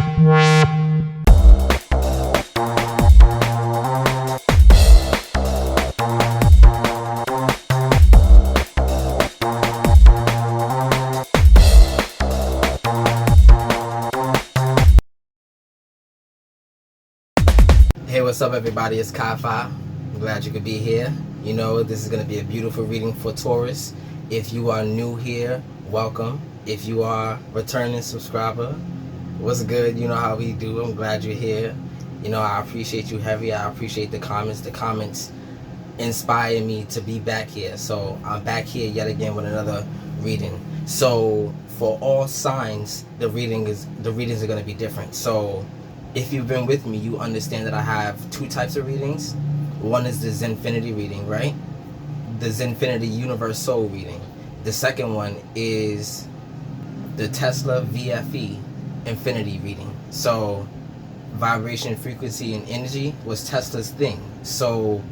Hey, what's up everybody, it's KyFy. I'm glad you could be here. You know, this is going to be a beautiful reading for Taurus. If you are new here, welcome. If you are returning subscriber, what's good? You know how we do. I'm glad you're here. You know, I appreciate you heavy. I appreciate the comments. The comments inspire me to be back here. So I'm back here yet again with another reading. So for all signs, the readings are going to be different. So if you've been with me, you understand that I have two types of readings. One is the Zin-Finity reading, right? The Zin-Finity Universe Soul reading. The second one is the Tesla VFE Infinity reading. So vibration, frequency, and energy was Tesla's thing. So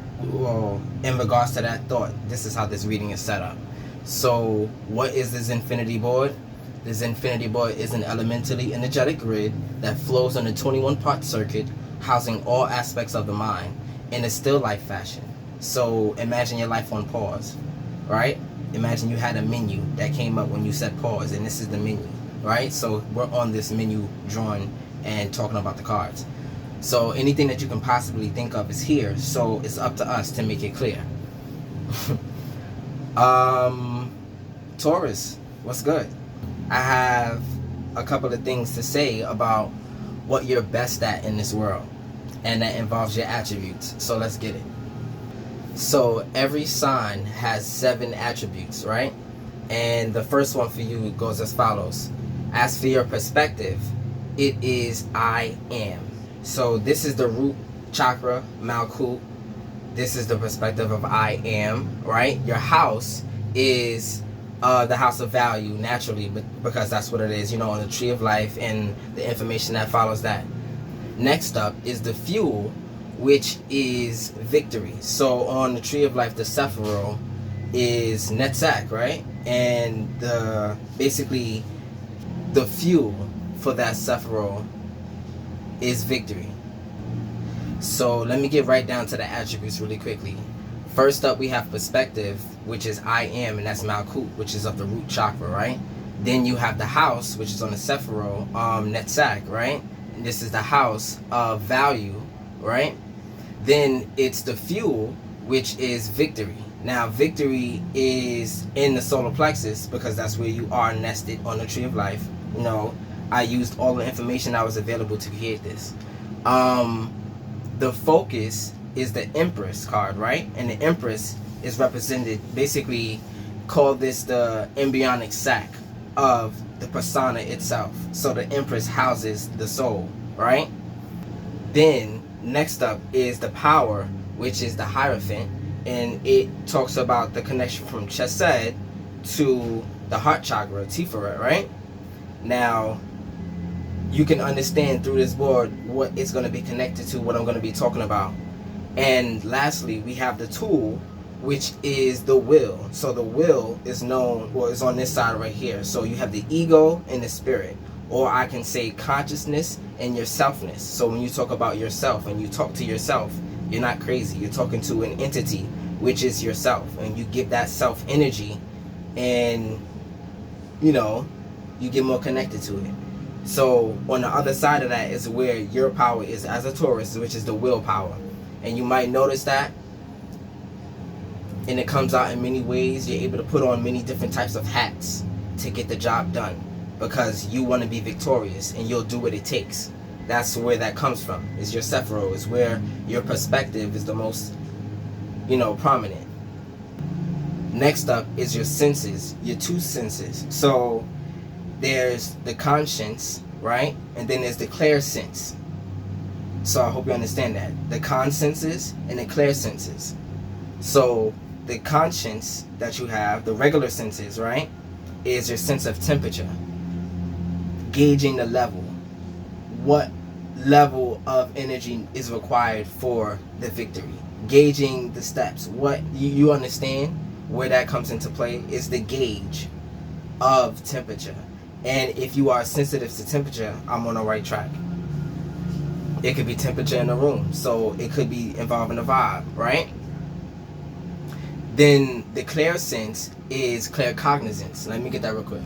in regards to that thought, this is how this reading is set up. So what is the Zin-Finity Board? The Zin-Finity Board is an elementally energetic grid that flows on a 21-part circuit, housing all aspects of the mind in a still life fashion. So imagine your life on pause, right? Imagine you had a menu that came up when you said pause, and this is the menu, right? So we're on this menu drawing and talking about the cards. So anything that you can possibly think of is here, so it's up to us to make it clear. Taurus, what's good? I have a couple of things to say about what you're best at in this world, and that involves your attributes. So let's get it. So every sign has 7 attributes, right? And the first one for you goes as follows. As for your perspective, it is I am. So this is the root chakra, Malkut. This is the perspective of I am, right? Your house is the house of value, naturally, but because that's what it is, you know, on the tree of life and the information that follows that. Next up is the fuel, which is victory. So on the tree of life, the Etheral is Netzach, right? And basically the fuel for that Etheral is victory. So let me get right down to the attributes really quickly. First up, we have perspective, which is I am, and that's Malkut, which is of the root chakra, right? Then you have the house, which is on the Etheral, Netzach, right? And this is the house of value, right? Then it's the fuel, which is victory. Now, victory is in the solar plexus because that's where you are nested on the tree of life. You know, I used all the information that was available to create this. The focus is the Empress card, right? And the Empress is represented, basically call this the embryonic sac of the persona itself. So the Empress houses the soul, right? Then next up is the power, which is the Hierophant, and it talks about the connection from Chesed to the heart chakra, Tiferet, right? Now you can understand through this board what it's going to be connected to, what I'm going to be talking about. And lastly, we have the tool, which is the will. So the will is known, or is on this side right here. So you have the ego and the spirit, or I can say consciousness and your selfness. So when you talk about yourself and you talk to yourself, you're not crazy. You're talking to an entity, which is yourself, and you give that self energy, and you know, you get more connected to it. So on the other side of that is where your power is as a Taurus, which is the willpower. And you might notice that, and it comes out in many ways. You're able to put on many different types of hats to get the job done because you want to be victorious, and you'll do what it takes. That's where that comes from, is your Etheral, is where your perspective is the most, you know, prominent. Next up is your senses, your 2 senses. So there's the conscience, right? And then there's the clairsense. So I hope you understand that. The consensus and the clairsenses. So the conscience that you have, the regular senses, right, is your sense of temperature. Gauging the level. What level of energy is required for the victory. Gauging the steps. What you understand where that comes into play is the gauge of temperature. And if you are sensitive to temperature, I'm on the right track. It could be temperature in the room, so it could be involving a vibe, right? Then the clairsense is claircognizance. Let me get that real quick.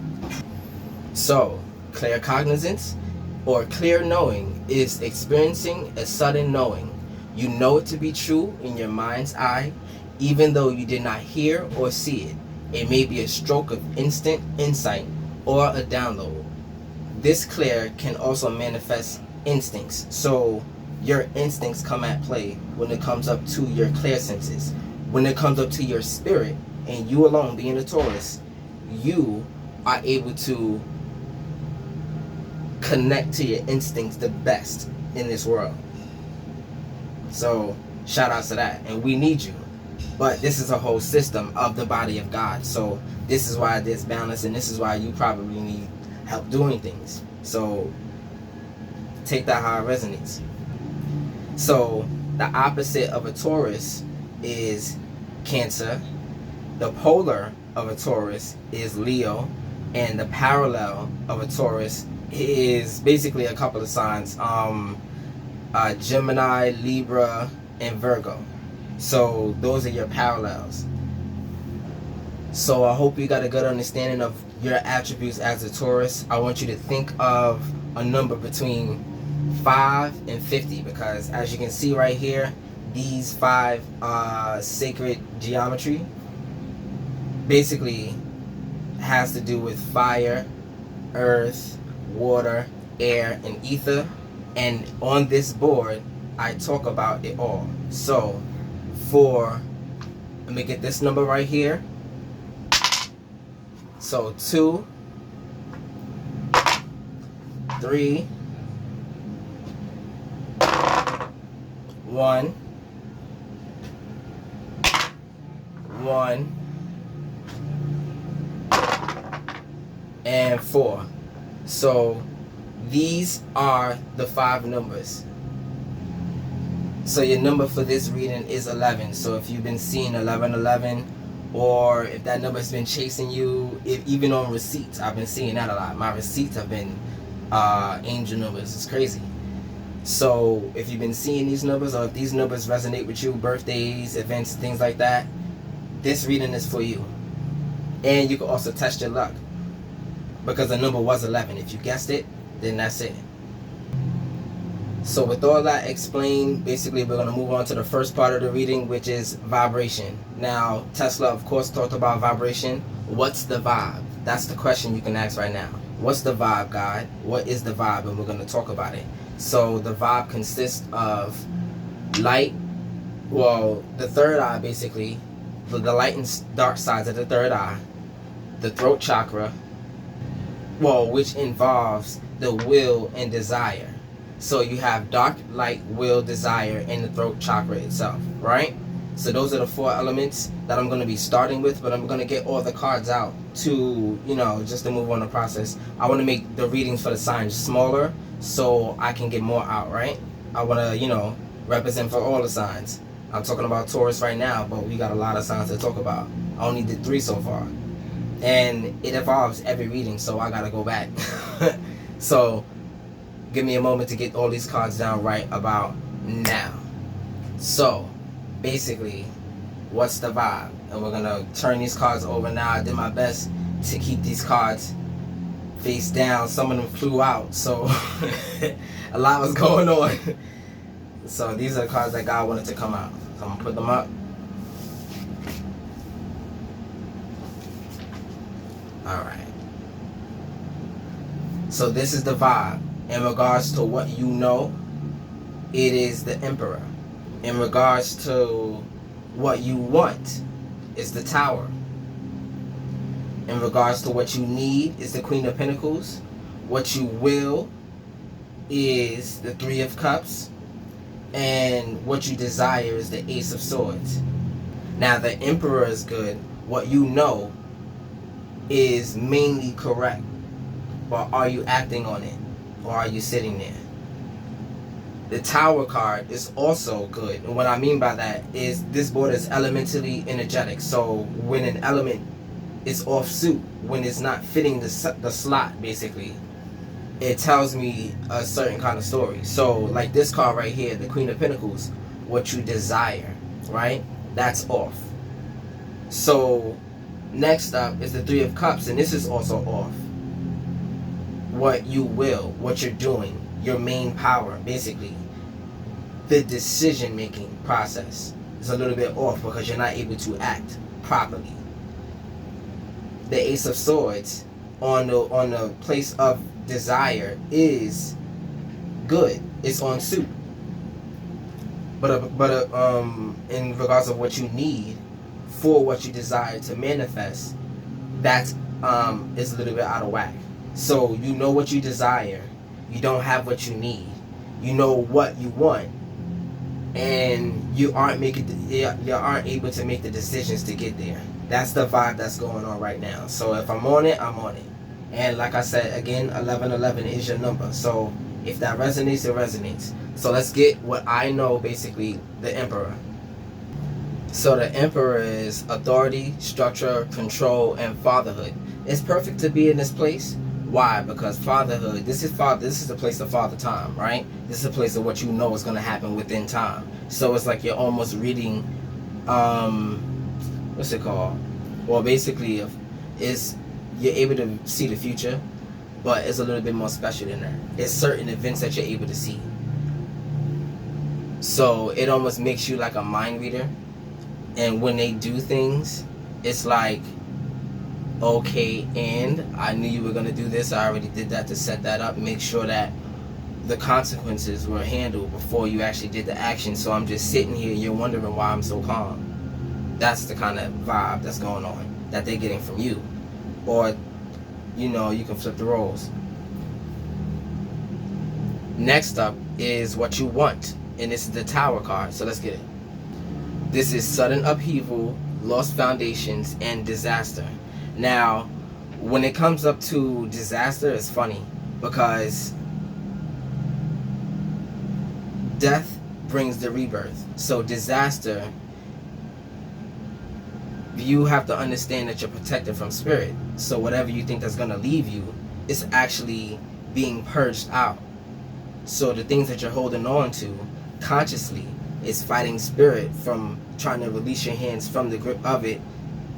So, claircognizance or clear knowing is experiencing a sudden knowing. You know it to be true in your mind's eye, even though you did not hear or see it. It may be a stroke of instant insight or a download. This clear can also manifest instincts. So your instincts come at play when it comes up to your clear senses. When it comes up to your spirit, and you alone being a Taurus, you are able to connect to your instincts the best in this world. So shout out to that, and we need you. But this is a whole system of the body of God. So this is why there's balance, and this is why you probably need help doing things. So take that how it resonates. So the opposite of a Taurus is Cancer. The polar of a Taurus is Leo, and the parallel of a Taurus is basically a couple of signs, Gemini, Libra, and Virgo. So those are your parallels. So I hope you got a good understanding of your attributes as a Taurus. I want you to think of a number between 5 and 50, because as you can see right here, these 5 sacred geometry basically has to do with fire, earth, water, air, and ether. And on this board, I talk about it all. So let me get this number right here. So 2, 3, 1, 1, and 4. So these are the 5 numbers. So your number for this reading is 11. So if you've been seeing 1111, or if that number's been chasing you, even on receipts, I've been seeing that a lot. My receipts have been angel numbers. It's crazy. So if you've been seeing these numbers, or if these numbers resonate with you, birthdays, events, things like that, this reading is for you. And you can also test your luck, because the number was 11. If you guessed it, then that's it. So with all that explained, basically we're going to move on to the first part of the reading, which is vibration. Now, Tesla, of course, talked about vibration. What's the vibe? That's the question you can ask right now. What's the vibe, God? What is the vibe? And we're going to talk about it. So the vibe consists of light, well, the third eye, basically, the light and dark sides of the third eye, the throat chakra, well, which involves the will and desire. So you have dark, light, will, desire, and the throat chakra itself, right? So those are the 4 elements that I'm going to be starting with, but I'm going to get all the cards out to, just to move on the process. I want to make the readings for the signs smaller so I can get more out, right? I want to, represent for all the signs. I'm talking about Taurus right now, but we got a lot of signs to talk about. I only did 3 so far. And it evolves every reading, so I got to go back. So give me a moment to get all these cards down right about now. So basically, what's the vibe? And we're gonna turn these cards over now. I did my best to keep these cards face down. Some of them flew out, so a lot was going on. So these are the cards that God wanted to come out. So I'm gonna put them up. Alright. So this is the vibe. In regards to what you know, it is the Emperor. In regards to what you want, it's the Tower. In regards to what you need, is the Queen of Pentacles. What you will is the 3 of Cups. And what you desire is the Ace of Swords. Now the Emperor is good. What you know is mainly correct. But are you acting on it? Or are you sitting there? The Tower card is also good. And what I mean by that is this board is elementally energetic. So when an element it's off suit, when it's not fitting the slot, basically, it tells me a certain kind of story. So like this card right here, the Queen of Pentacles, what you desire, right? That's off. So next up is the Three of Cups, and this is also off. What you will, what you're doing, your main power, basically. The decision making process is a little bit off because you're not able to act properly. The Ace of Swords on the place of desire is good. It's on suit. But in regards of what you need for what you desire to manifest, that is a little bit out of whack. So you know what you desire, you don't have what you need. You know what you want, and you aren't able to make the decisions to get there. That's the vibe that's going on right now. So if I'm on it, I'm on it. And like I said, again, 1111 is your number. So if that resonates, it resonates. So let's get what I know, basically, the Emperor. So the Emperor is authority, structure, control, and fatherhood. It's perfect to be in this place. Why? Because fatherhood, this is the place of father time, right? This is a place of what you know is going to happen within time. So it's like you're almost reading, what's it called? Well, basically, you're able to see the future, but it's a little bit more special than that. It's certain events that you're able to see. So it almost makes you like a mind reader. And when they do things, it's like, okay, and I knew you were going to do this. I already did that to set that up. Make sure that the consequences were handled before you actually did the action. So I'm just sitting here. You're wondering why I'm so calm. That's the kind of vibe that's going on that they're getting from you. Or, you know, you can flip the roles. Next up is what you want. And this is the Tower card. So let's get it. This is sudden upheaval, lost foundations, and disaster. Now, when it comes up to disaster, it's funny because death brings the rebirth. So disaster, you have to understand that you're protected from spirit. So whatever you think that's going to leave you is actually being purged out. So the things that you're holding on to consciously is fighting spirit from trying to release your hands from the grip of it,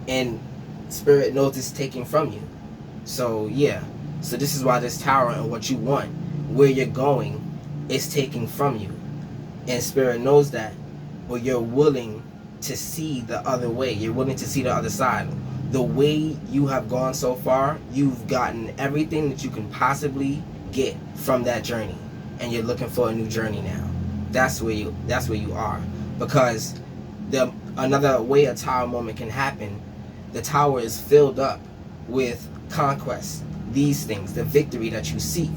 and spirit knows it's taking from you. So yeah, so this is why this Tower and what you want, where you're going, is taking from you, and spirit knows that, but you're willing to see the other way. You're willing to see the other side. The way you have gone so far, you've gotten everything that you can possibly get from that journey, and you're looking for a new journey now. That's where you are. Because another way a Tower moment can happen, the Tower is filled up with conquest, these things, the victory that you seek,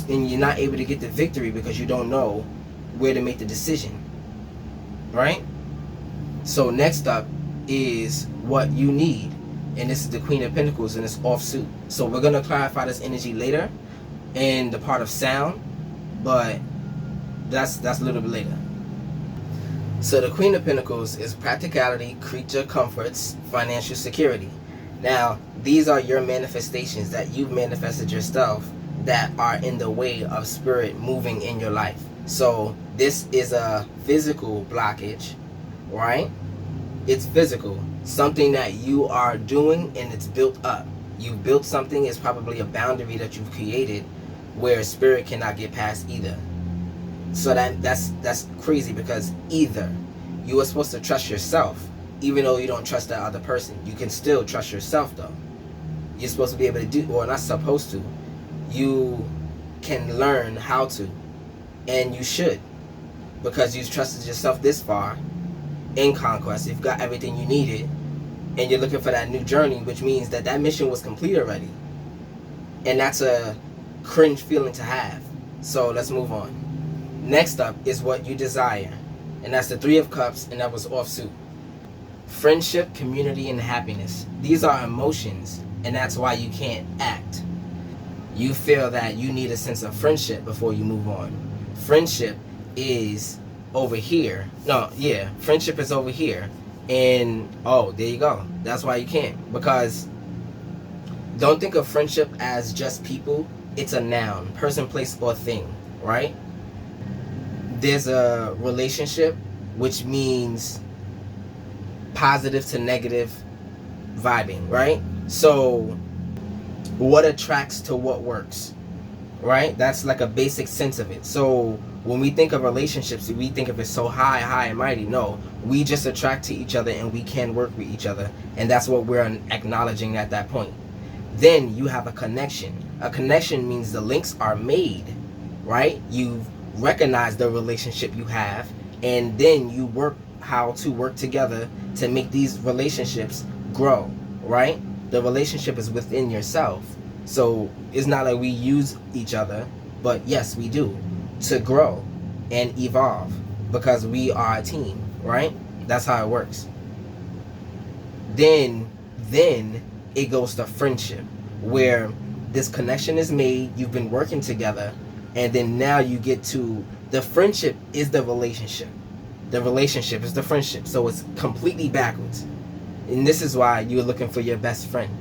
and you're not able to get the victory because you don't know where to make the decision, right? So next up is what you need, and this is the Queen of Pentacles, and it's off suit. So we're going to clarify this energy later in the part of sound, but that's a little bit later. So the Queen of Pentacles is practicality, creature comforts, financial security. Now, these are your manifestations that you've manifested yourself that are in the way of spirit moving in your life. So this is a physical blockage, right? It's physical. Something that you are doing and it's built up. You've built something, it's probably a boundary that you've created where spirit cannot get past either. So that's crazy, because either you are supposed to trust yourself, even though you don't trust that other person. You can still trust yourself though. You're supposed to be able to do, or not supposed to. You can learn how to, and you should, because you've trusted yourself this far in conquest. You've got everything you needed, and you're looking for that new journey, which means that that mission was complete already. And that's a cringe feeling to have. So let's move on. Next up is what you desire, and that's the Three of Cups, and that was offsuit. Friendship, community, and happiness. These are emotions, and that's why you can't act. You feel that you need a sense of friendship before you move on. Friendship is over here. Friendship is over here. And, oh, there you go. That's why you can't. Because Don't think of friendship as just people. It's a noun, person, place, or thing, right? There's a relationship, which means positive to negative vibing, right? So what attracts to what works, right? That's like a basic sense of it. So when we think of relationships, we think of it so high and mighty. No, we just attract to each other and we can work with each other, and that's what we're acknowledging at that point. Then you have a connection. A connection means the links are made, right? You've recognized the relationship you have, and then you work how to work together to make these relationships grow, right? The relationship is within yourself. So it's not like we use each other, but yes, we do, to grow and evolve, because we are a team, right? That's how it works. Then it goes to friendship, where this connection is made, you've been working together, and then now you get to the friendship is the relationship. The relationship is the friendship. So it's completely backwards. And this is why you're looking for your best friend.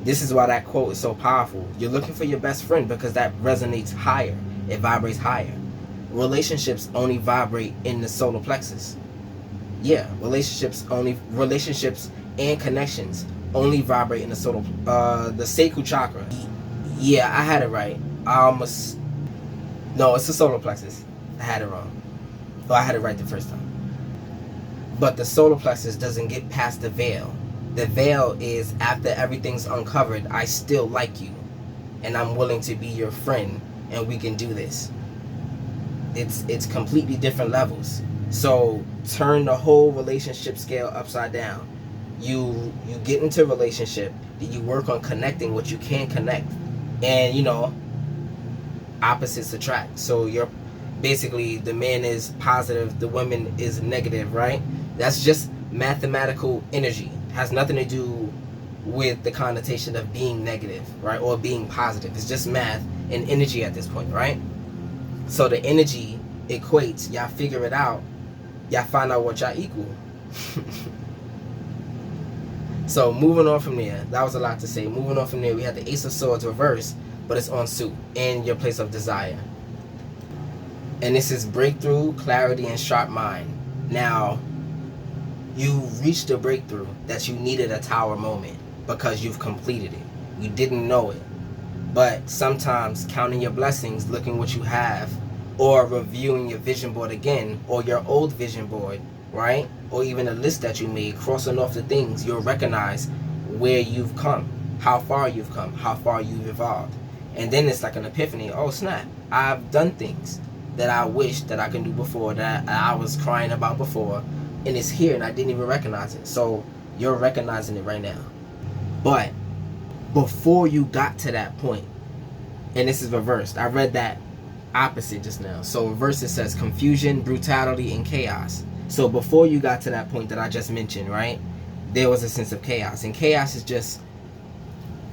This is why that quote is so powerful. You're looking for your best friend because that resonates higher. It vibrates higher. Relationships only vibrate in the solar plexus. Yeah, relationships and connections only vibrate in the solar, the sacral chakra. Yeah, I had it right. No, it's the solar plexus. I had it wrong. Oh, I had it right the first time. But the solar plexus doesn't get past the veil. The veil is after everything's uncovered, I still like you, and I'm willing to be your friend, and we can do this. It's completely different levels. So turn the whole relationship scale upside down. You get into a relationship, you work on connecting what you can connect, and opposites attract. So you're basically, the man is positive, the woman is negative, right? That's just mathematical energy. It has nothing to do with the connotation of being negative, right? Or being positive. It's just math and energy at this point, right? So the energy equates, y'all figure it out, y'all find out what y'all equal. So moving on from there, that was a lot to say. Moving on from there, we have the Ace of Swords reversed, but it's on suit in your place of desire. And this is breakthrough, clarity, and sharp mind. Now, you reached a breakthrough that you needed a tower moment because you've completed it. You didn't know it. But sometimes counting your blessings, looking what you have, or reviewing your vision board again, or your old vision board, right? Or even a list that you made, crossing off the things, you'll recognize where you've come, how far you've come, how far you've evolved. And then it's like an epiphany. Oh snap, I've done things that I wish that I could do before, that I was crying about before, and it's here and I didn't even recognize it. So you're recognizing it right now. But before you got to that point, and this is reversed, I read that opposite just now. So reverse, it says confusion, brutality, and chaos. So before you got to that point that I just mentioned, right, there was a sense of chaos. And chaos is just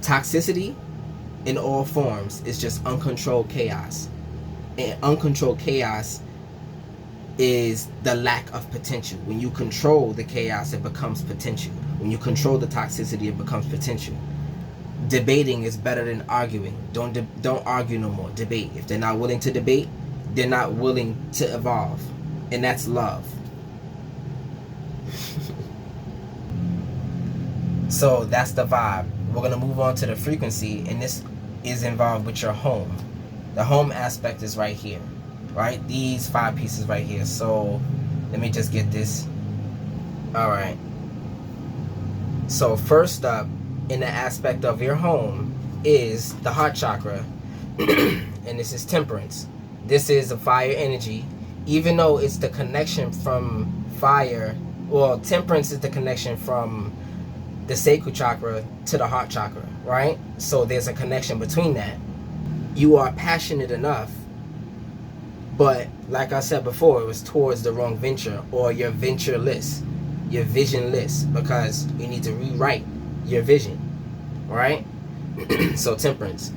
toxicity in all forms. It's just uncontrolled chaos. And uncontrolled chaos is the lack of potential. When you control the chaos, it becomes potential. When you control the toxicity, it becomes potential. Debating is better than arguing. Don't argue no more. Debate. If they're not willing to debate, they're not willing to evolve. And that's love. So that's the vibe. We're going to move on to the frequency, and this is involved with your home. The home aspect is right here, right? These 5 pieces right here. So let me just get this. All right. So first up in the aspect of your home is the heart chakra. And this is temperance. This is a fire energy. Even though it's the connection from fire, well, temperance is the connection from the sacral chakra to the heart chakra, right? So there's a connection between that. You are passionate enough, but like I said before, it was towards the wrong venture, or you're ventureless, you're visionless, because you need to rewrite your vision, right? So temperance.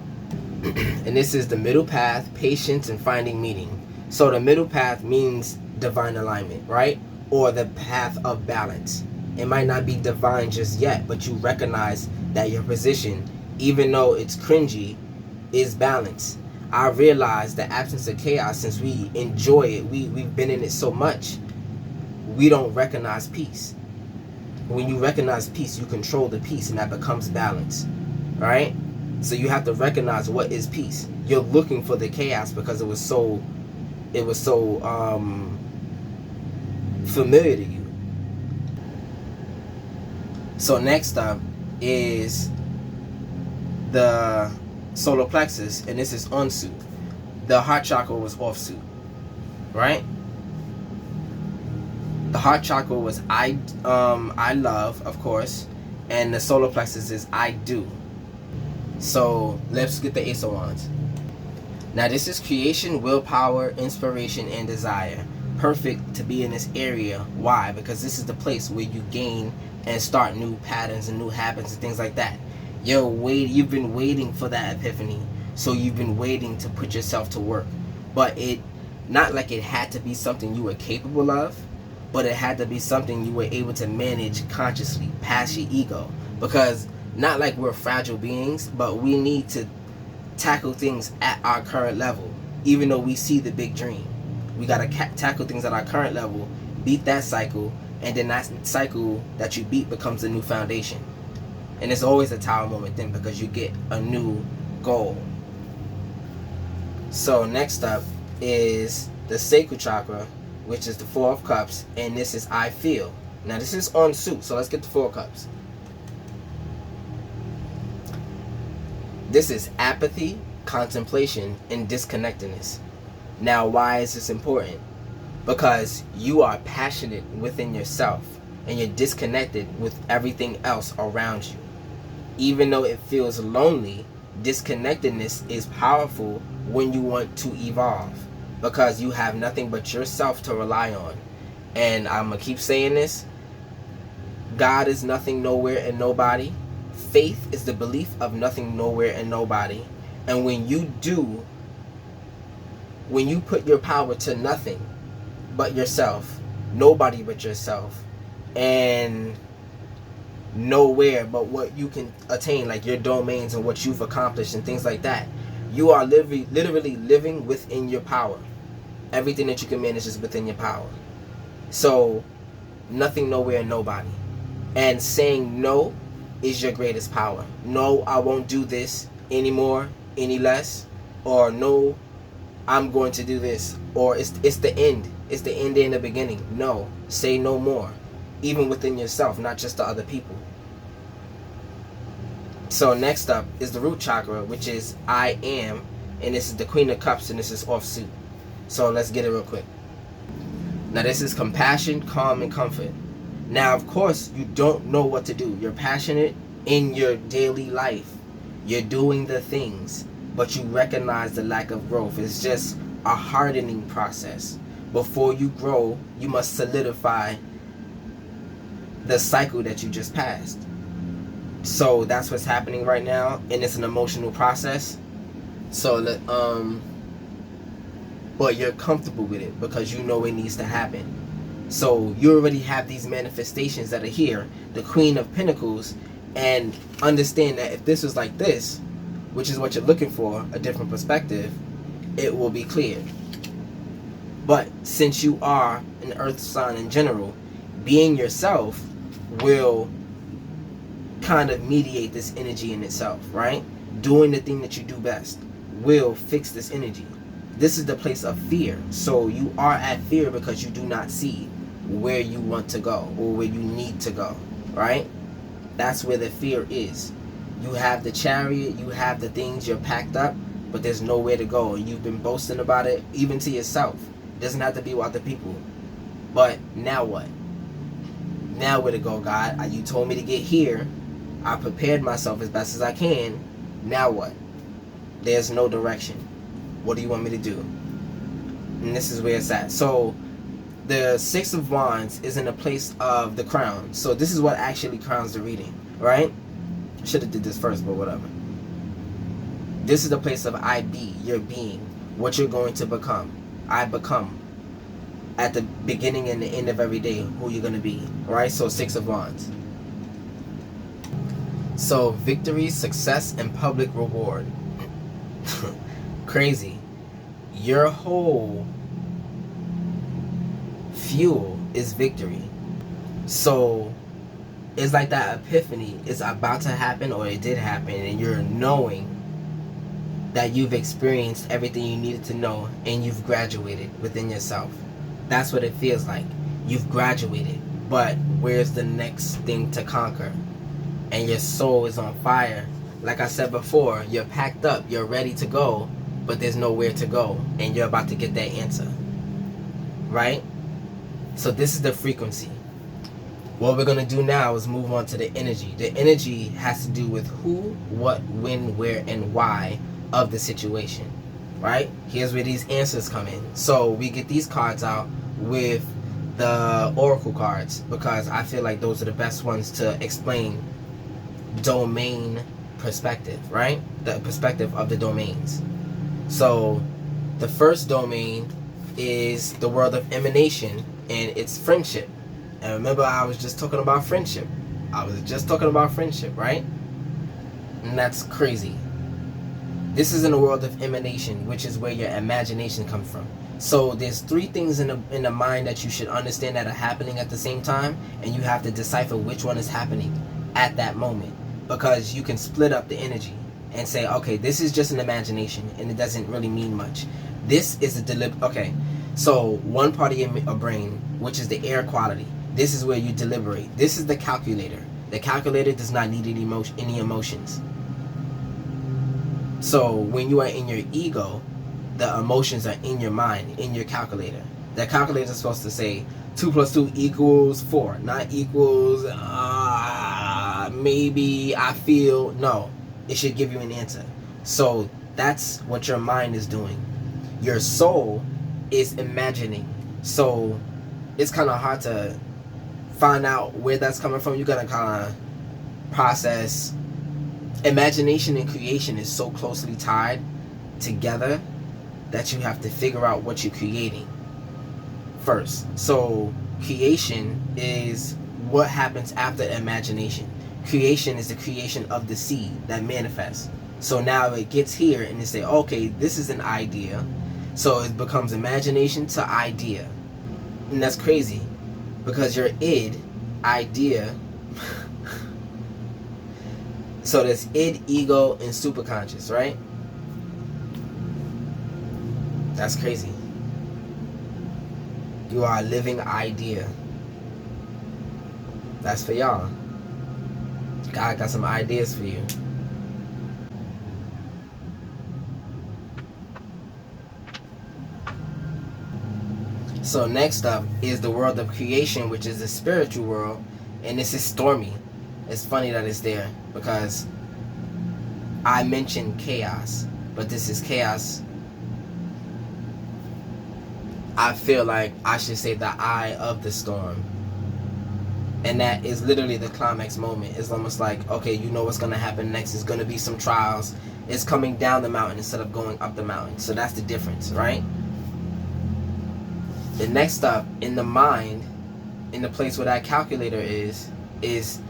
And this is the middle path, patience, and finding meaning. So the middle path means divine alignment, right? Or the path of balance. It might not be divine just yet, but you recognize that your position, even though it's cringy, is balance. I realize the absence of chaos, since we enjoy it, we've been in it so much, we don't recognize peace. When you recognize peace, you control the peace, and that becomes balance, right? So you have to recognize what is peace. You're looking for the chaos because it was so familiar to you. So next up is the solar plexus, and this is on suit. The heart chakra was off suit, right? The heart chakra was I love, of course, and the solar plexus is I do. So let's get the Ace of Wands. Now this is creation, willpower, inspiration, and desire. Perfect to be in this area. Why? Because this is the place where you gain and start new patterns and new habits and things like that. You've been waiting for that epiphany, so you've been waiting to put yourself to work. But it, not like it had to be something you were capable of, but it had to be something you were able to manage consciously, past your ego. Because not like we're fragile beings, but we need to tackle things at our current level. Even though we see the big dream, we gotta tackle things at our current level, beat that cycle, and then that cycle that you beat becomes a new foundation. And it's always a tower moment then, because you get a new goal. So next up is the sacral chakra, which is the Four of Cups, and this is I feel. Now this is on suit, so let's get the Four of Cups. This is apathy, contemplation, and disconnectedness. Now why is this important? Because you are passionate within yourself, and you're disconnected with everything else around you. Even though it feels lonely, disconnectedness is powerful when you want to evolve, because you have nothing but yourself to rely on. And I'm going to keep saying this. God is nothing, nowhere, and nobody. Faith is the belief of nothing, nowhere, and nobody. And when you put your power to nothing but yourself, nobody but yourself, and nowhere but what you can attain, like your domains and what you've accomplished and things like that, you are literally living within your power. Everything that you can manage is within your power. So nothing, nowhere, and nobody. And saying no is your greatest power. No, I won't do this anymore, any less. Or no, I'm going to do this. Or it's the end. It's the end and the beginning. No, say no more. Even within yourself, not just to other people. So next up is the root chakra, which is I am, and this is the Queen of Cups, and this is off suit. So let's get it real quick. Now this is compassion, calm, and comfort. Now of course you don't know what to do. You're passionate in your daily life. You're doing the things, but you recognize the lack of growth. It's just a hardening process. Before you grow, you must solidify the cycle that you just passed. So that's what's happening right now, and it's an emotional process. So but you're comfortable with it because you know it needs to happen. So you already have these manifestations that are here, the Queen of Pentacles, and understand that if this was like this, which is what you're looking for, a different perspective, it will be clear. But since you are an earth sign in general, being yourself will kind of mediate this energy in itself, right? Doing the thing that you do best will fix this energy. This is the place of fear. So you are at fear because you do not see where you want to go or where you need to go, right? That's where the fear is. You have the Chariot, you have the things, you're packed up, but there's nowhere to go. And you've been boasting about it, even to yourself. It doesn't have to be with other people. But now what? Now where to go, God? You told me to get here. I prepared myself as best as I can. Now what? There's no direction. What do you want me to do? And this is where it's at. So the Six of Wands is in the place of the crown. So this is what actually crowns the reading, right? I should have did this first, but whatever. This is the place of I be, your being, what you're going to become. I become. At the beginning and the end of every day, who you're going to be, right? So Six of Wands. So victory, success, and public reward. Crazy. Your whole fuel is victory. So it's like that epiphany is about to happen, or it did happen, and you're knowing that you've experienced everything you needed to know and you've graduated within yourself. That's what it feels like. You've graduated, but where's the next thing to conquer? And your soul is on fire. Like I said before, you're packed up, you're ready to go, but there's nowhere to go, and you're about to get that answer. Right? So this is the frequency. What we're going to do now is move on to the energy. The energy has to do with who, what, when, where, and why of the situation. Right? Here's where these answers come in. So we get these cards out with the oracle cards, because I feel like those are the best ones to explain domain perspective, right? The perspective of the domains. So the first domain is the world of emanation, and it's friendship. And remember, I was just talking about friendship. Right? And that's crazy. This is in the world of emanation, which is where your imagination comes from. So there's three things in the mind that you should understand that are happening at the same time, and you have to decipher which one is happening at that moment, because you can split up the energy and say, okay, this is just an imagination and it doesn't really mean much. This is a okay, so one part of your brain, which is the air quality, this is where you deliberate. This is the calculator. The calculator does not need any emotions. So when you are in your ego, the emotions are in your mind, in your calculator. The calculator is supposed to say 2 + 2 = 4, not equals maybe, I feel. No, it should give you an answer. So that's what your mind is doing. Your soul is imagining. So it's kind of hard to find out where that's coming from. You gotta kind of process. Imagination and creation is so closely tied together that you have to figure out what you're creating first. So creation is what happens after imagination. Creation is the creation of the seed that manifests. So now it gets here and they say, okay, this is an idea. So it becomes imagination to idea. And that's crazy, because your id, idea, so there's id, ego, and superconscious, right? That's crazy. You are a living idea. That's for y'all. God got some ideas for you. So next up is the world of creation, which is the spiritual world, and this is stormy. It's funny that it's there, because I mentioned chaos, but this is chaos. I feel like I should say the eye of the storm. And that is literally the climax moment. It's almost like, okay, you know what's going to happen next. It's going to be some trials. It's coming down the mountain instead of going up the mountain. So that's the difference, right? The next up, in the mind, in the place where that calculator is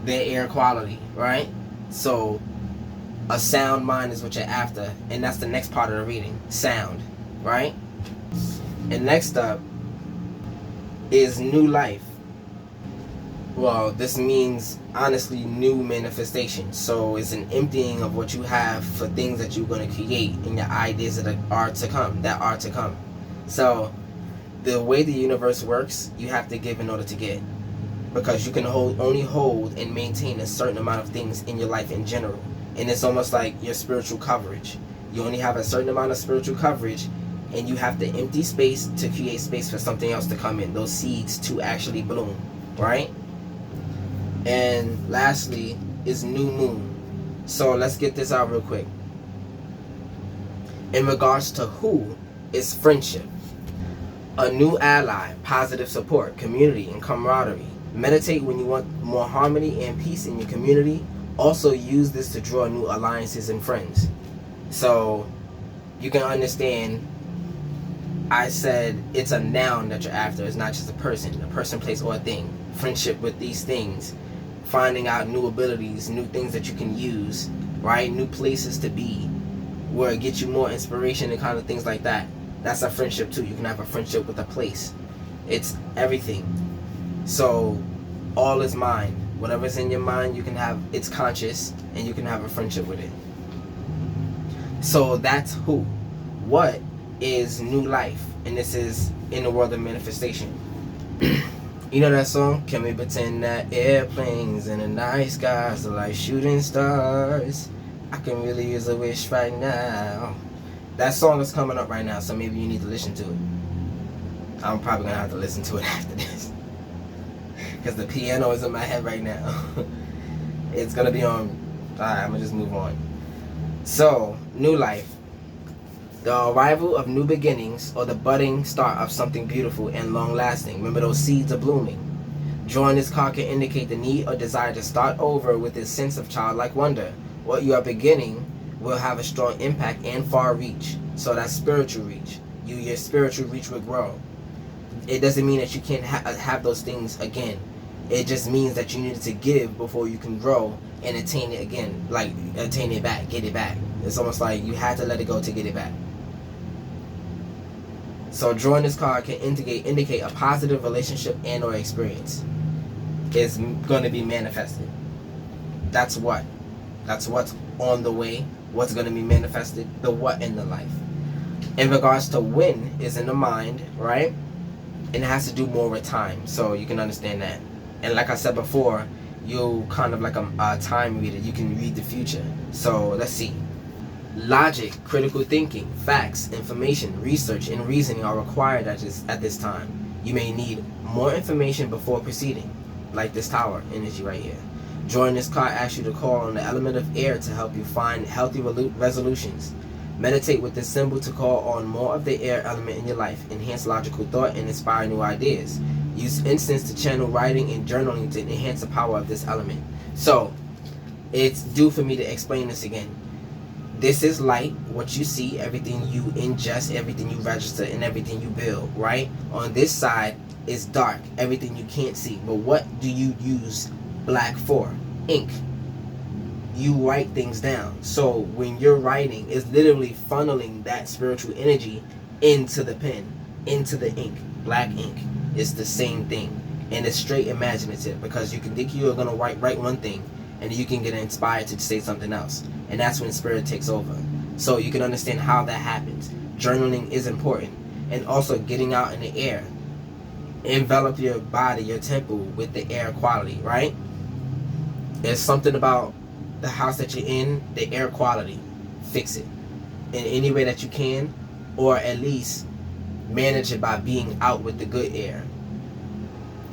their air quality, right? So a sound mind is what you're after. And that's the next part of the reading. Sound, right? And next up is new life. Well, this means, honestly, new manifestation. So it's an emptying of what you have for things that you're going to create and your ideas that are to come. So the way the universe works, you have to give in order to get. Because you can only hold and maintain a certain amount of things in your life in general. And it's almost like your spiritual coverage. You only have a certain amount of spiritual coverage, and you have to empty space to create space for something else to come in. Those seeds to actually bloom, right? And lastly is new moon. So let's get this out real quick. In regards to who, is friendship. A new ally, positive support, community, and camaraderie. Meditate when you want more harmony and peace in your community. Also use this to draw new alliances and friends. So you can understand, I said it's a noun that you're after. It's not just a person, place, or a thing. Friendship with these things. finding out new abilities, new things that you can use, right? New places to be, where it gets you more inspiration and kind of things like that. That's a friendship too. You can have a friendship with a place. It's everything. So all is mind. Whatever's in your mind, you can have, it's conscious, and you can have a friendship with it. So that's who. What is new life? And this is in the world of manifestation. You know that song? Can we pretend that airplanes in the night skies are like shooting stars? I can really use a wish right now. That song is coming up right now, so maybe you need to listen to it. I'm probably gonna have to listen to it after this, because the piano is in my head right now. It's gonna be on. Alright, I'm gonna just move on. So, new life. The arrival of new beginnings, or the budding start of something beautiful and long-lasting. Remember, those seeds are blooming. Drawing this card can indicate the need or desire to start over with this sense of childlike wonder. What you are beginning will have a strong impact and far reach. So that's spiritual reach. Your spiritual reach will grow. It doesn't mean that you can't have those things again. It just means that you need to give before you can grow and attain it again. Like, attain it back, get it back. It's almost like you had to let it go to get it back. So drawing this card can indicate a positive relationship and or experience is going to be manifested. That's what. That's what's on the way. What's going to be manifested. The what in the life. In regards to when is in the mind, right? And it has to do more with time. So you can understand that. And like I said before, you're kind of like a time reader. You can read the future. So let's see. Logic, critical thinking, facts, information, research, and reasoning are required at this time. You may need more information before proceeding, like this tower energy right here. Drawing this card asks you to call on the element of air to help you find healthy resolutions. Meditate with this symbol to call on more of the air element in your life, enhance logical thought, and inspire new ideas. Use instance to channel writing and journaling to enhance the power of this element. So, it's due for me to explain this again. This is light, what you see, everything you ingest, everything you register, and everything you build, right? On this side is dark, everything you can't see. But what do you use black for? Ink. You write things down. So when you're writing, it's literally funneling that spiritual energy into the pen, into the ink. Black ink. It's the same thing. And it's straight imaginative, because you can think you're going to write one thing, and you can get inspired to say something else. And that's when spirit takes over. So you can understand how that happens. Journaling is important. And also getting out in the air. Envelop your body, your temple with the air quality, right? There's something about the house that you're in, the air quality. Fix it in any way that you can, or at least manage it by being out with the good air.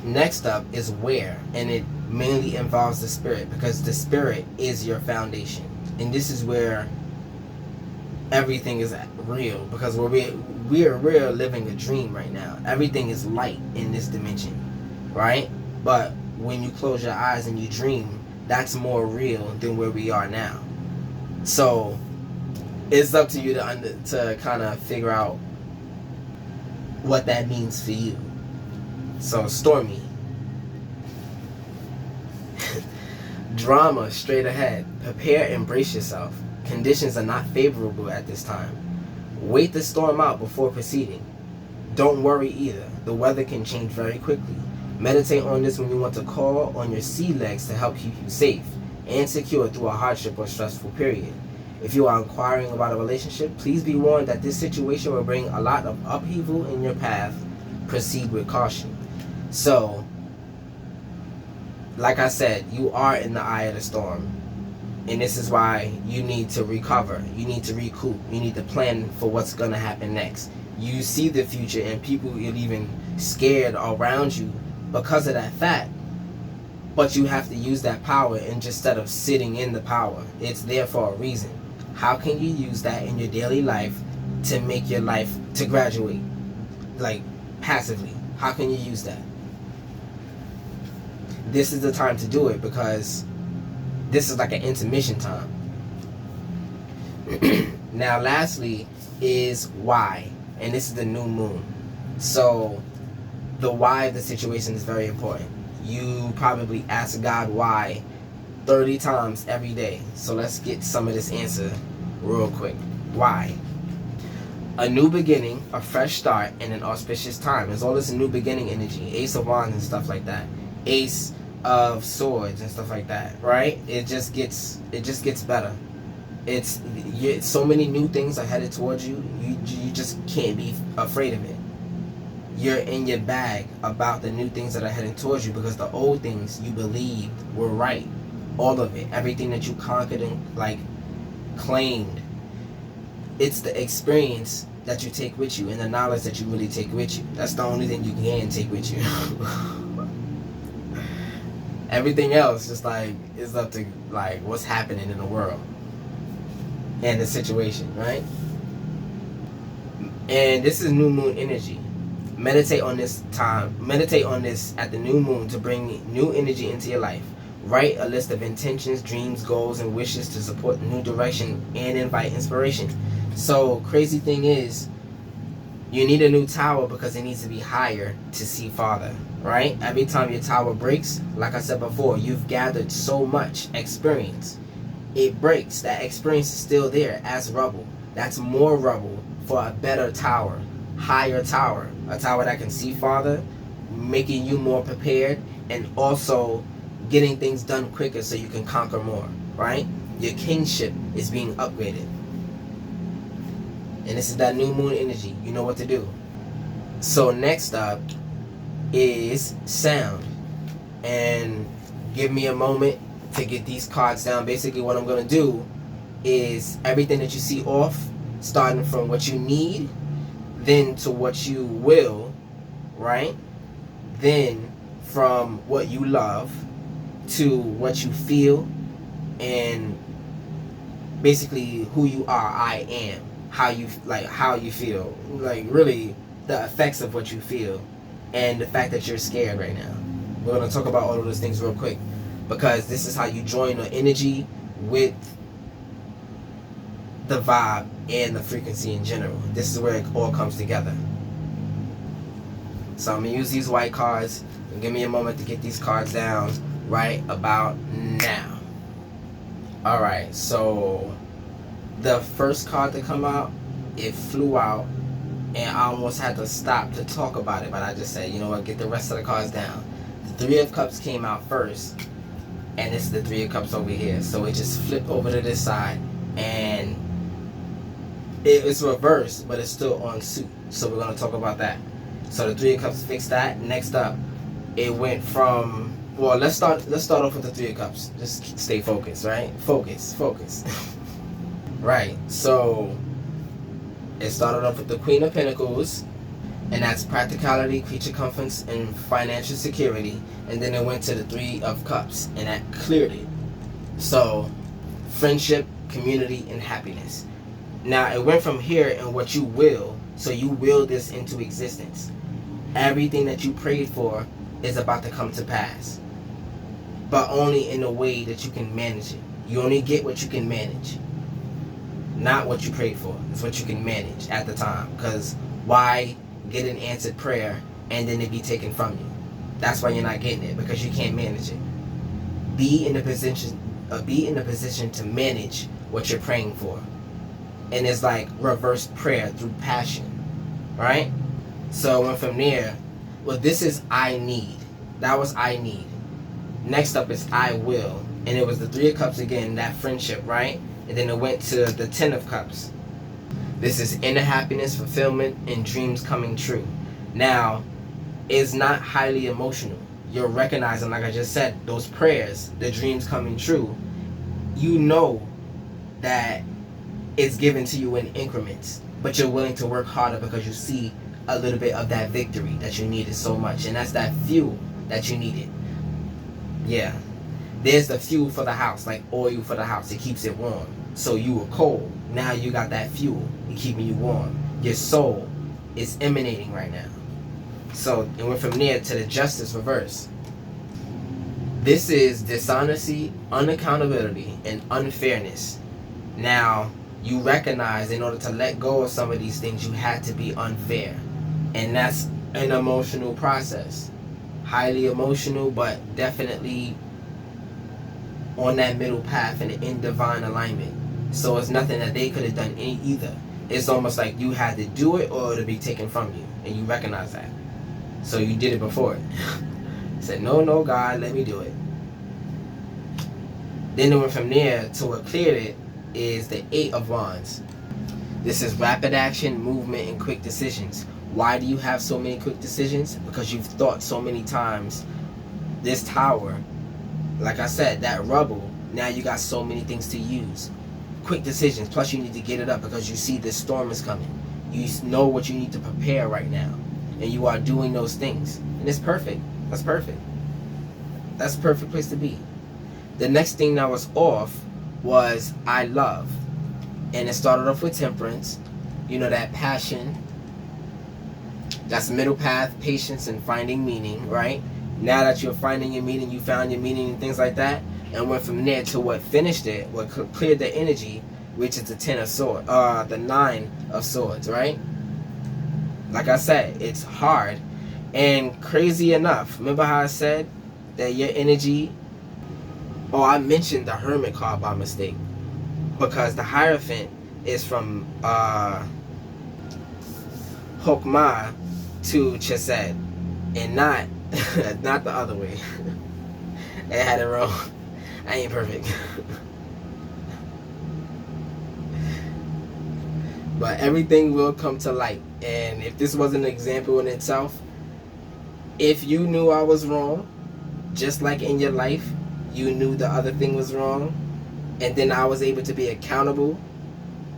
Next up is where, and it mainly involves the spirit, because the spirit is your foundation. And this is where everything is real, because we're living a dream right now. Everything is light in this dimension, right? But when you close your eyes and you dream, that's more real than where we are now. So it's up to you to kind of figure out what that means for you. So Stormy. Drama straight ahead. Prepare and brace yourself. Conditions are not favorable at this time. Wait the storm out before proceeding. Don't worry either. The weather can change very quickly. Meditate on this when you want to call on your sea legs to help keep you safe and secure through a hardship or stressful period. If you are inquiring about a relationship, please be warned that this situation will bring a lot of upheaval in your path. Proceed with caution. So, like I said, you are in the eye of the storm. And this is why you need to recover. You need to recoup. You need to plan for what's going to happen next. You see the future, and people are even scared around you because of that fact. But you have to use that power, and just instead of sitting in the power, it's there for a reason. How can you use that in your daily life to make your life to graduate? Like, passively. How can you use that? This is the time to do it, because this is like an intermission time. Now, lastly is why. And this is the new moon. So, the why of the situation is very important. You probably ask God why 30 times every day. So let's get some of this answer real quick. Why? A new beginning, a fresh start, and an auspicious time. It's all this new beginning energy. Ace of Wands and stuff like that. Ace of Swords and stuff like that, right? It just gets better. It's so many new things are headed towards you. You just can't be afraid of it. You're in your bag about the new things that are heading towards you, because the old things you believed were right. All of it. Everything that you conquered and claimed. It's the experience that you take with you and the knowledge that you really take with you. That's the only thing you can take with you. Everything else just is up to what's happening in the world and the situation, right? And this is new moon energy. Meditate on this at the new moon to bring new energy into your life. Write a list of intentions, dreams, goals, and wishes to support new direction and invite inspiration. So, crazy thing is, you need a new tower because it needs to be higher to see farther, right? Every time your tower breaks, like I said before, you've gathered so much experience. It breaks. That experience is still there as rubble. That's more rubble for a better tower, higher tower, a tower that can see farther, making you more prepared, and also getting things done quicker so you can conquer more, right? Your kingship is being upgraded. And this is that new moon energy. You know what to do. So next up is sound. And give me a moment to get these cards down. Basically what I'm going to do is everything that you see off, starting from what you need, then to what you will, right? Then from what you love to what you feel, and basically who you are. I am. How you feel, really the effects of what you feel, and the fact that you're scared right now. We're going to talk about all of those things real quick, because this is how you join the energy with the vibe and the frequency in general. This is where it all comes together. So I'm going to use these white cards, and give me a moment to get these cards down right about now. Alright, so the first card to come out, it flew out, and I almost had to stop to talk about it, but I just said, you know what, get the rest of the cards down. The Three of Cups came out first, and this is the Three of Cups over here. So it just flipped over to this side, and it's reversed, but it's still on suit. So we're going to talk about that. So the Three of Cups fixed that. Next up, it went from, well, let's start off with the Three of Cups. Just stay focused, right? Focus. Right, so it started off with the Queen of Pentacles, and that's practicality, creature comforts, and financial security. And then it went to the Three of Cups, and that cleared it. So, friendship, community, and happiness. Now, it went from here and what you will, so you will this into existence. Everything that you prayed for is about to come to pass, but only in a way that you can manage it. You only get what you can manage. Not what you prayed for. It's what you can manage at the time. Because why get an answered prayer and then it be taken from you? That's why you're not getting it, because you can't manage it. Be in the position to manage what you're praying for. And it's like reverse prayer through passion, right? So I went from there. Well, this is I need. That was I need. Next up is I will, and it was the Three of Cups again. That friendship, right? And then it went to the Ten of Cups. This is inner happiness, fulfillment, and dreams coming true. Now, it's not highly emotional. You're recognizing, like I just said, those prayers, the dreams coming true. You know that it's given to you in increments, but you're willing to work harder because you see a little bit of that victory that you needed so much. And that's that fuel that you needed. Yeah. There's the fuel for the house, like oil for the house. It keeps it warm. So you were cold. Now you got that fuel. It's keeping you warm. Your soul is emanating right now. So it went from there to the Justice reverse. This is dishonesty, unaccountability, and unfairness. Now, you recognize in order to let go of some of these things, you had to be unfair. And that's an emotional process. highly emotional, but definitely on that middle path and in divine alignment. So it's nothing that they could have done either. It's almost like you had to do it or it'll be taken from you, and you recognize that. So you did it before it. Said, no, God, let me do it. Then it went from there to what cleared it is the 8 of Wands. This is rapid action, movement, and quick decisions. Why do you have so many quick decisions? Because you've thought so many times. This tower, like I said, that rubble, now you got so many things to use. Quick decisions, plus you need to get it up because you see this storm is coming. You know what you need to prepare right now. And you are doing those things. And it's perfect. That's perfect. That's a perfect place to be. The next thing that was off was I love. And it started off with temperance. You know, that passion. That's middle path, patience, and finding meaning, right? Now that you're finding your meaning, you found your meaning and things like that. And went from there to what finished it, what cleared the energy, which is the 10 of swords, the 9 of swords, right? Like I said, it's hard. And crazy enough, remember how I said that your energy, I mentioned the Hermit card by mistake. Because the Hierophant is from Hokmah to Chesed. And not the other way. I had it wrong. I ain't perfect. But everything will come to light. And if this was an example in itself, if you knew I was wrong, just like in your life, you knew the other thing was wrong, and then I was able to be accountable,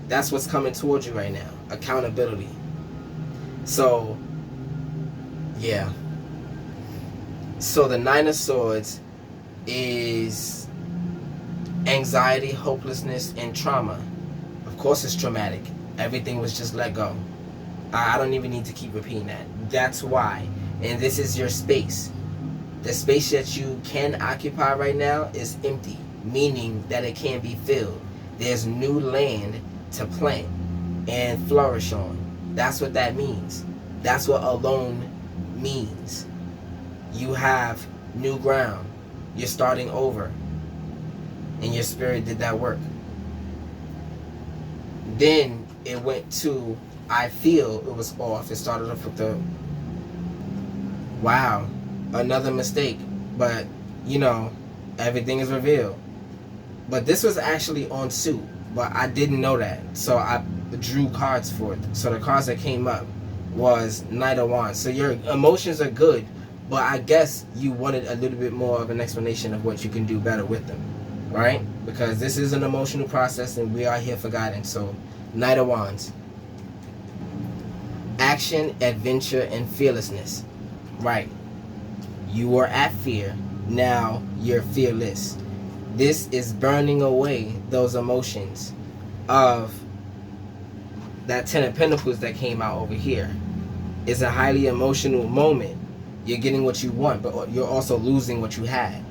that's what's coming towards you right now. Accountability. So, yeah. So the 9 of Swords is anxiety, hopelessness, and trauma. Of course it's traumatic. Everything was just let go. I don't even need to keep repeating that. That's why. And this is your space. The space that you can occupy right now is empty, meaning that it can't be filled. There's new land to plant and flourish on. That's what that means. That's what alone means. You have new ground. You're starting over. And your spirit did that work. Then it went to, I feel it was off. It started off with the, wow, another mistake. But, you know, everything is revealed. But this was actually on suit. But I didn't know that. So I drew cards for it. So the cards that came up was Knight of Wands. So your emotions are good. But I guess you wanted a little bit more of an explanation of what you can do better with them. Right? Because this is an emotional process and we are here for guidance. So, Knight of Wands. Action, adventure, and fearlessness. Right. You were at fear. Now you're fearless. This is burning away those emotions of that 10 of Pentacles that came out over here. It's a highly emotional moment. You're getting what you want, but you're also losing what you had.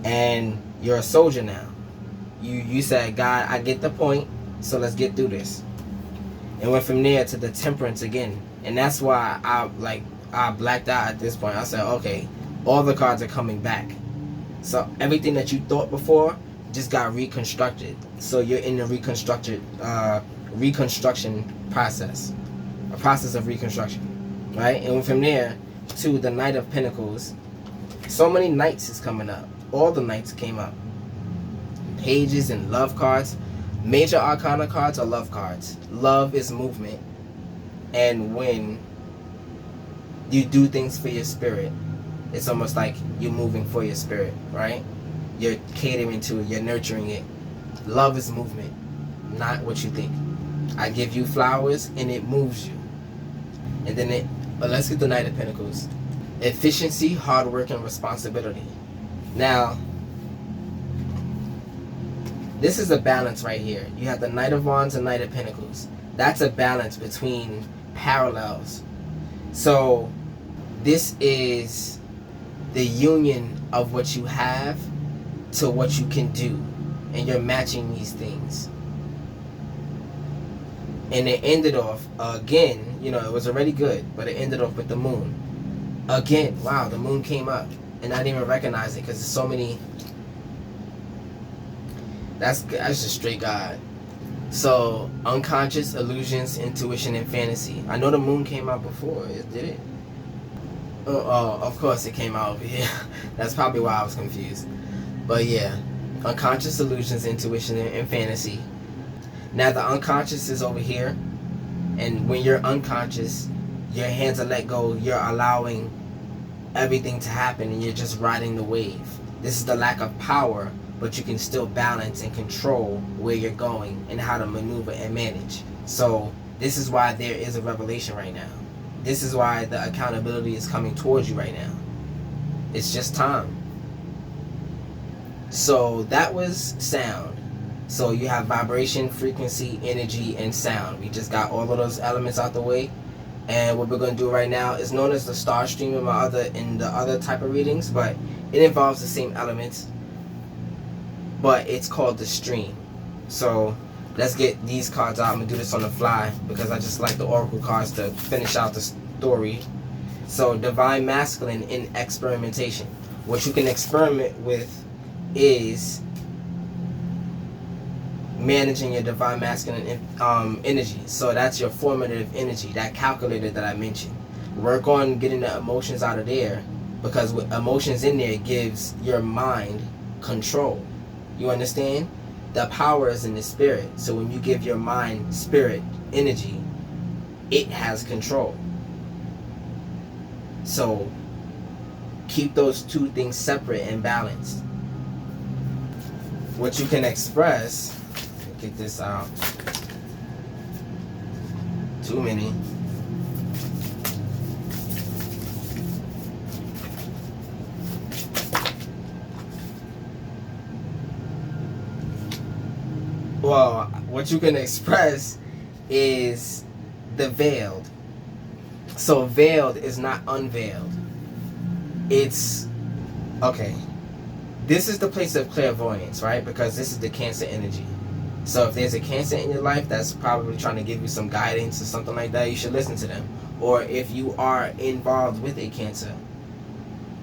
And you're a soldier now. You said, God, I get the point, so let's get through this. And went from there to the temperance again. And that's why I blacked out at this point. I said, okay, all the cards are coming back. So everything that you thought before just got reconstructed. So you're in the reconstruction process. A process of reconstruction. Right? And went from there to the Knight of Pentacles. So many knights is coming up. All the knights came up. Pages and love cards. Major arcana cards are love cards. Love is movement. And when you do things for your spirit, it's almost like you're moving for your spirit, right? You're catering to it. You're nurturing it. Love is movement, not what you think. I give you flowers and it moves you. And then let's get the Knight of Pentacles. Efficiency, hard work, and responsibility. Now, this is a balance right here. You have the Knight of Wands and Knight of Pentacles. That's a balance between parallels. So, this is the union of what you have to what you can do. And you're matching these things. And it ended off, again, you know, it was already good, but it ended off with the moon. Again, wow, the moon came up, and I didn't even recognize it because there's so many. That's just straight God. So, unconscious, illusions, intuition, and fantasy. I know the moon came out before. Did it? Oh, of course it came out over here. That's probably why I was confused. But yeah, unconscious, illusions, intuition, and fantasy. Now the unconscious is over here. And when you're unconscious, your hands are let go. You're allowing everything to happen and you're just riding the wave. This is the lack of power, but you can still balance and control where you're going and how to maneuver and manage. So this is why there is a revelation right now. This is why the accountability is coming towards you right now. It's just time. So that was sound. So you have vibration, frequency, energy, and sound. We just got all of those elements out the way. And what we're going to do right now is known as the star stream in the other type of readings, but it involves the same elements. But it's called the stream. So let's get these cards out. I'm going to do this on the fly because I just like the oracle cards to finish out the story. So divine masculine in experimentation. What you can experiment with is managing your divine masculine energy. So that's your formative energy, that calculator that I mentioned. Work on getting the emotions out of there, because with emotions in there gives your mind control. You understand? The power is in the spirit. So when you give your mind spirit energy, it has control. So keep those two things separate and balanced. What you can express, get this out. Too many. Well, what you can express is the veiled. So veiled is not unveiled. It's, okay. This is the place of clairvoyance, right? Because this is the Cancer energy. So if there's a Cancer in your life that's probably trying to give you some guidance or something like that, you should listen to them. Or if you are involved with a Cancer,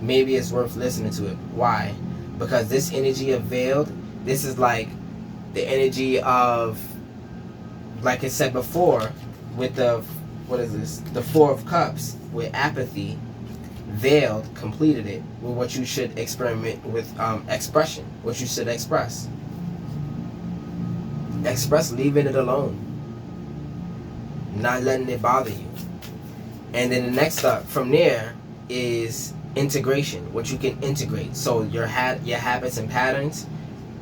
maybe it's worth listening to it. Why? Because this energy of veiled, this is like the energy of, like I said before, with the, what is this? The Four of Cups, with apathy. Veiled completed it with what you should experiment with, expression, what you should express. Express leaving it alone, not letting it bother you. And then the next up from there is integration, what you can integrate. So your habits and patterns,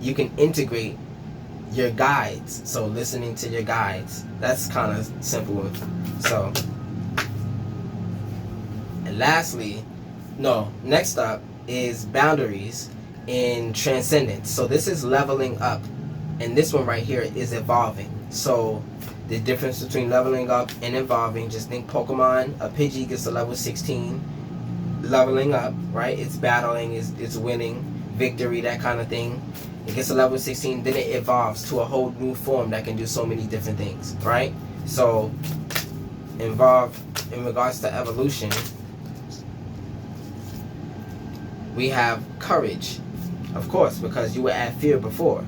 you can integrate your guides. So listening to your guides, that's kind of simple. So, and lastly, next up is boundaries in transcendence. So this is leveling up, and this one right here is evolving. So the difference between leveling up and evolving, just think Pokemon. A Pidgey gets to level 16, leveling up, right? It's battling, it's winning, victory, that kind of thing. It gets to level 16, then it evolves to a whole new form that can do so many different things, right? So involved in regards to evolution, we have courage, of course, because you were at fear before.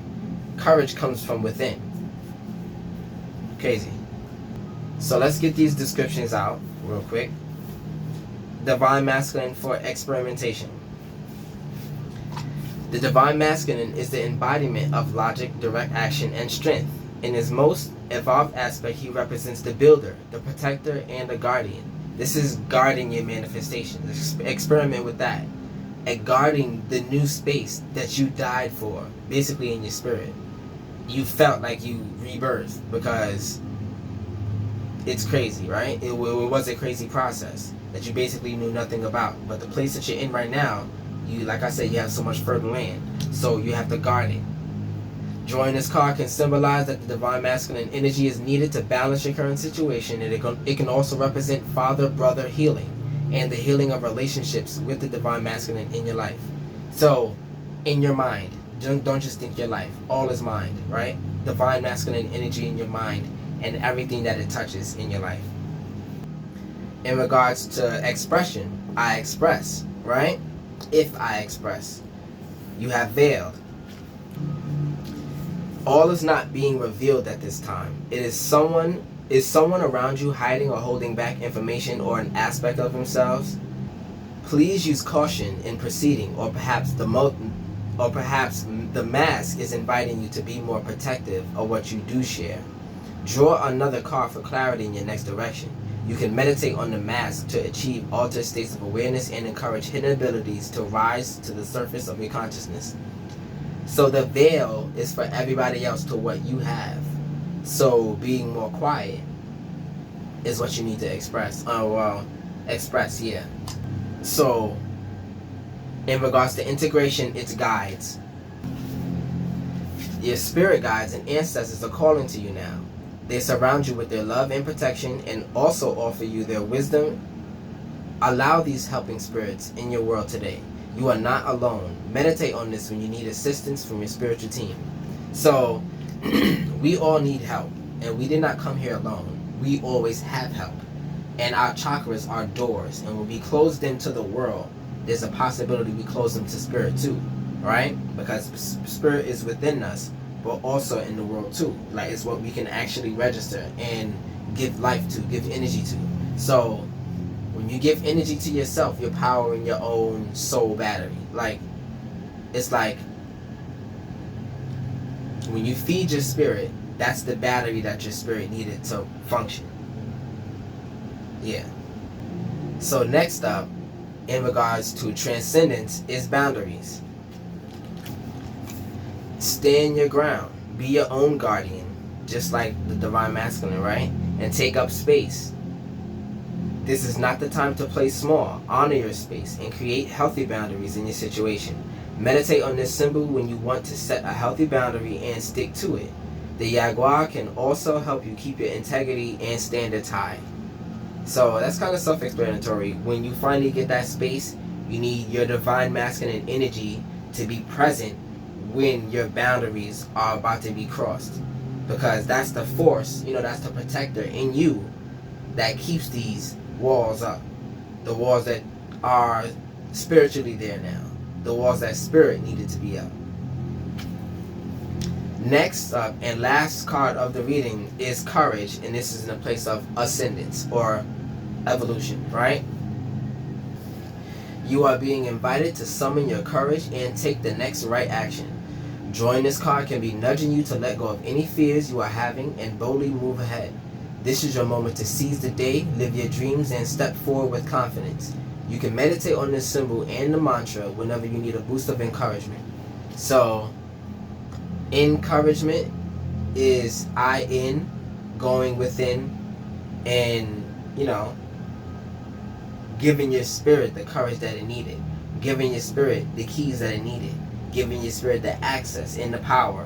Courage comes from within. Crazy. So let's get these descriptions out real quick. Divine masculine for experimentation. The divine masculine is the embodiment of logic, direct action, and strength. In his most evolved aspect, he represents the builder, the protector, and the guardian. This is guarding your manifestation. Experiment with that. At guarding the new space that you died for, basically in your spirit. You felt like you rebirthed, because it's crazy, right? It was a crazy process that you basically knew nothing about. But the place that you're in right now, you, like I said, you have so much fertile land, so you have to guard it. Drawing this card can symbolize that the divine masculine energy is needed to balance your current situation, and it can also represent father-brother healing and the healing of relationships with the divine masculine in your life. So, in your mind, don't just think your life. All is mind, right? Divine masculine energy in your mind and everything that it touches in your life. In regards to expression, I express, right? If I express, you have veiled. All is not being revealed at this time. It is someone around you hiding or holding back information or an aspect of themselves? Please use caution in proceeding, or perhaps the mask is inviting you to be more protective of what you do share. Draw another card for clarity in your next direction. You can meditate on the mask to achieve altered states of awareness and encourage hidden abilities to rise to the surface of your consciousness. So the veil is for everybody else to what you have. So being more quiet is what you need to express. Express, yeah. So in regards to integration, it's guides. Your spirit guides and ancestors are calling to you now. They surround you with their love and protection and also offer you their wisdom. Allow these helping spirits in your world today. You are not alone. Meditate on this when you need assistance from your spiritual team. So, we all need help, and we did not come here alone. We always have help. And our chakras are doors, and when we close them to the world, there's a possibility we close them to spirit too, right? Because spirit is within us, but also in the world too. Like, it's what we can actually register and give life to, give energy to. So, when you give energy to yourself, you're powering your own soul battery. Like, it's like when you feed your spirit, that's the battery that your spirit needed to function. Yeah. So next up, in regards to transcendence, is boundaries. Stand your ground. Be your own guardian, just like the divine masculine, right? And take up space. This is not the time to play small. Honor your space and create healthy boundaries in your situation. Meditate on this symbol when you want to set a healthy boundary and stick to it. The Jaguar can also help you keep your integrity and standards high. So that's kind of self-explanatory. When you finally get that space, you need your divine masculine energy to be present when your boundaries are about to be crossed. Because that's the force, that's the protector in you that keeps these walls up. The walls that are spiritually there now. The walls that spirit needed to be up. Next up and last card of the reading is courage, and this is in a place of ascendance or evolution, right? You are being invited to summon your courage and take the next right action. Drawing this card can be nudging you to let go of any fears you are having and boldly move ahead. This is your moment to seize the day, live your dreams, and step forward with confidence. You can meditate on this symbol and the mantra whenever you need a boost of encouragement. So, encouragement is going within and, giving your spirit the courage that it needed. Giving your spirit the keys that it needed. Giving your spirit the access and the power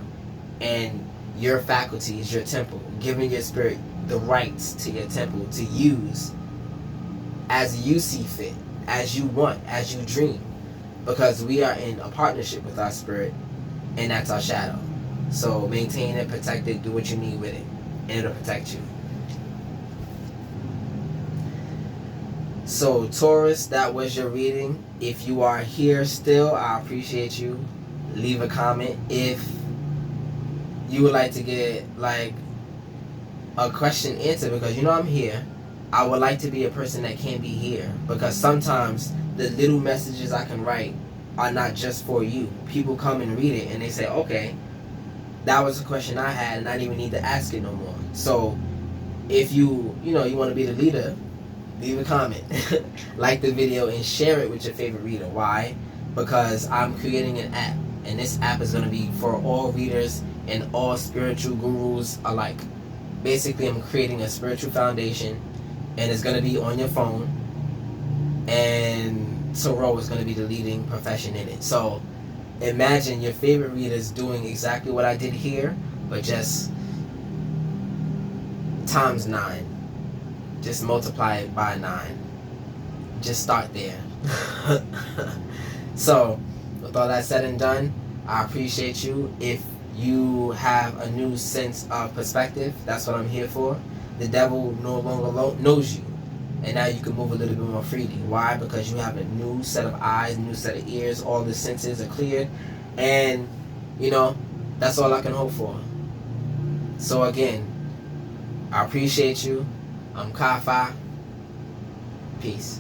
and your faculties, your temple. Giving your spirit the rights to your temple to use as you see fit, as you want, as you dream. Because we are in a partnership with our spirit, and that's our shadow. So maintain it, protect it, do what you need with it, and it'll protect you. So Taurus, that was your reading. If you are here still, I appreciate you. Leave a comment. If you would like to get a question answered, because I'm here, I would like to be a person that can be here, because sometimes the little messages I can write are not just for you. People come and read it and they say, okay, that was a question I had and I didn't even need to ask it no more. So if you want to be the leader, leave a comment, like the video, and share it with your favorite reader. Why? Because I'm creating an app, and this app is going to be for all readers and all spiritual gurus alike. Basically, I'm creating a spiritual foundation, and it's going to be on your phone, and tarot is going to be the leading profession in it. So imagine your favorite readers doing exactly what I did here, but just times 9. Just multiply it by 9. Just start there. So, with all that said and done, I appreciate you. If you have a new sense of perspective, that's what I'm here for. The devil no longer knows you. And now you can move a little bit more freely. Why? Because you have a new set of eyes, new set of ears, all the senses are cleared. And, you know, that's all I can hope for. So again, I appreciate you. I'm KyFy. Peace.